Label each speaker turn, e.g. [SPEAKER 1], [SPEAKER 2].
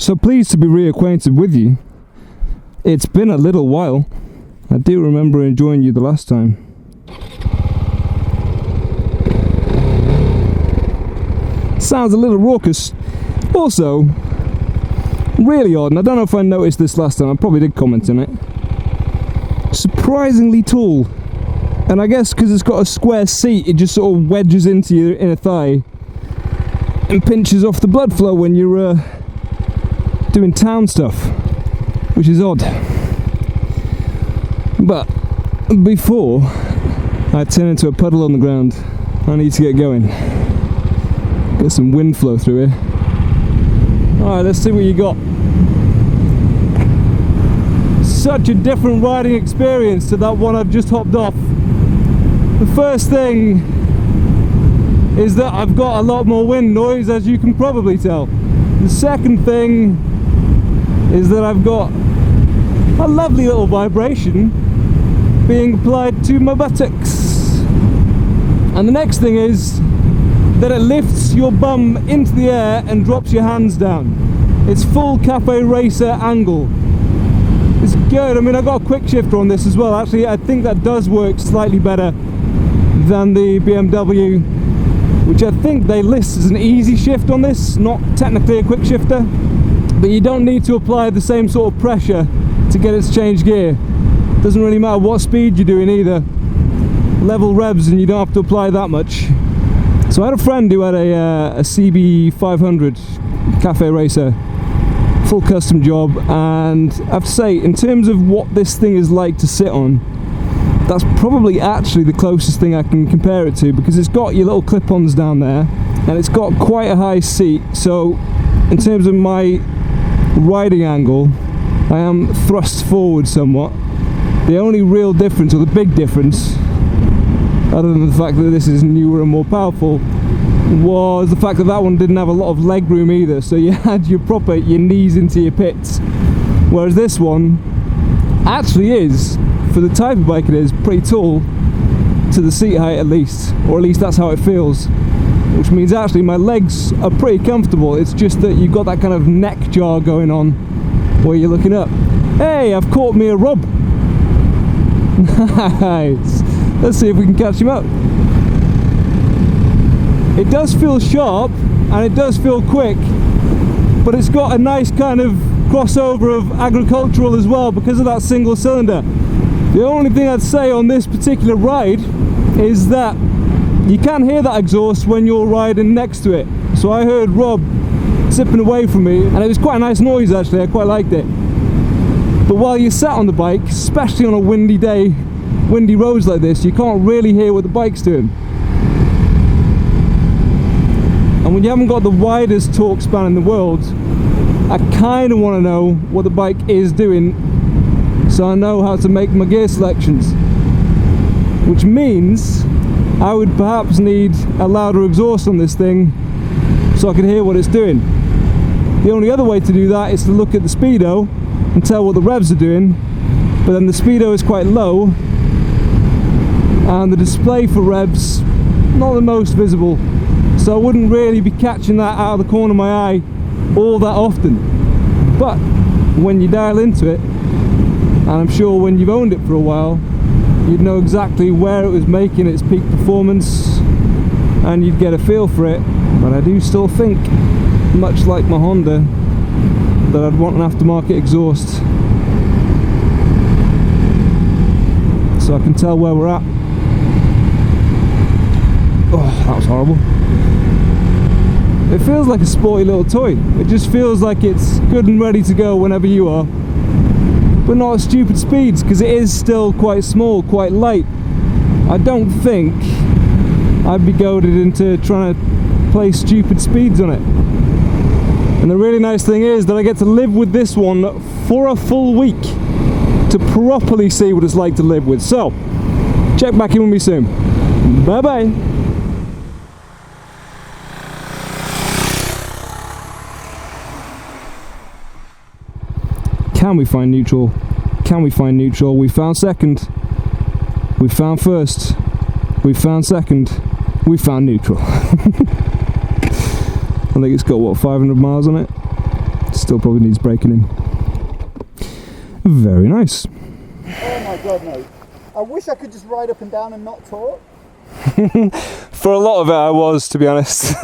[SPEAKER 1] So pleased to be reacquainted with you. It's been a little while. I do remember enjoying you the last time. Sounds a little raucous. Also, really odd, and I don't know if I noticed this last time, I probably did comment on it. Surprisingly tall. And I guess because it's got a square seat, it just sort of wedges into your inner thigh and pinches off the blood flow when you're doing town stuff, which is odd. But before I turn into a puddle on the ground, I need to get going. Get some wind flow through here. Alright, let's see what you got. Such a different riding experience to that one I've just hopped off. The first thing is that I've got a lot more wind noise, as you can probably tell. The second thing is that I've got a lovely little vibration being applied to my buttocks. And the next thing is that it lifts your bum into the air and drops your hands down. It's full cafe racer angle. It's good. I mean, I got a quick shifter on this as well. Actually, I think that does work slightly better than the BMW, which I think they list as an easy shift on this, not technically a quick shifter, but you don't need to apply the same sort of pressure to get it to change gear. Doesn't really matter what speed you're doing either. Level revs and you don't have to apply that much. So I had a friend who had a CB 500 cafe racer, full custom job, and I have to say, in terms of what this thing is like to sit on, that's probably actually the closest thing I can compare it to, because it's got your little clip-ons down there and it's got quite a high seat, so in terms of my riding angle I am thrust forward somewhat. The only real difference, or the big difference, other than the fact that this is newer and more powerful, was the fact that that one didn't have a lot of leg room either, so you had your knees into your pits, whereas this one actually is, for the type of bike it is, pretty tall to the seat height at least, or at least that's how it feels, which means actually my legs are pretty comfortable. It's just that you've got that kind of neck jar going on where you're looking up. Hey, I've caught me a Rob. Nice. Let's see if we can catch him up. It does feel sharp and it does feel quick, but it's got a nice kind of crossover of agricultural as well because of that single cylinder. The only thing I'd say on this particular ride is that you can hear that exhaust when you're riding next to it. So I heard Rob zipping away from me and it was quite a nice noise actually, I quite liked it. But while you're sat on the bike, especially on a windy day, windy roads like this, you can't really hear what the bike's doing. And when you haven't got the widest torque span in the world, I kind of want to know what the bike is doing, so I know how to make my gear selections. Which means I would perhaps need a louder exhaust on this thing so I can hear what it's doing. The only other way to do that is to look at the speedo and tell what the revs are doing, but then the speedo is quite low and the display for revs not the most visible, so I wouldn't really be catching that out of the corner of my eye all that often. But when you dial into it, and I'm sure when you've owned it for a while, you'd know exactly where it was making its peak performance and you'd get a feel for it. But I do still think, much like my Honda, that I'd want an aftermarket exhaust so I can tell where we're at. Oh, that was horrible. It feels like a sporty little toy. It just feels like it's good and ready to go whenever you are, but not at stupid speeds, because it is still quite small, quite light. I don't think I'd be goaded into trying to play stupid speeds on it. And the really nice thing is that I get to live with this one for a full week to properly see what it's like to live with. So, check back in with me soon. Bye bye. Can we find neutral? Can we find neutral? We found second. We found first. We found second. We found neutral. I think it's got, what, 500 miles on it? Still probably needs braking in. Very nice.
[SPEAKER 2] Oh my god, no. I wish I could just ride up and down and not talk.
[SPEAKER 1] For a lot of it I was, to be honest.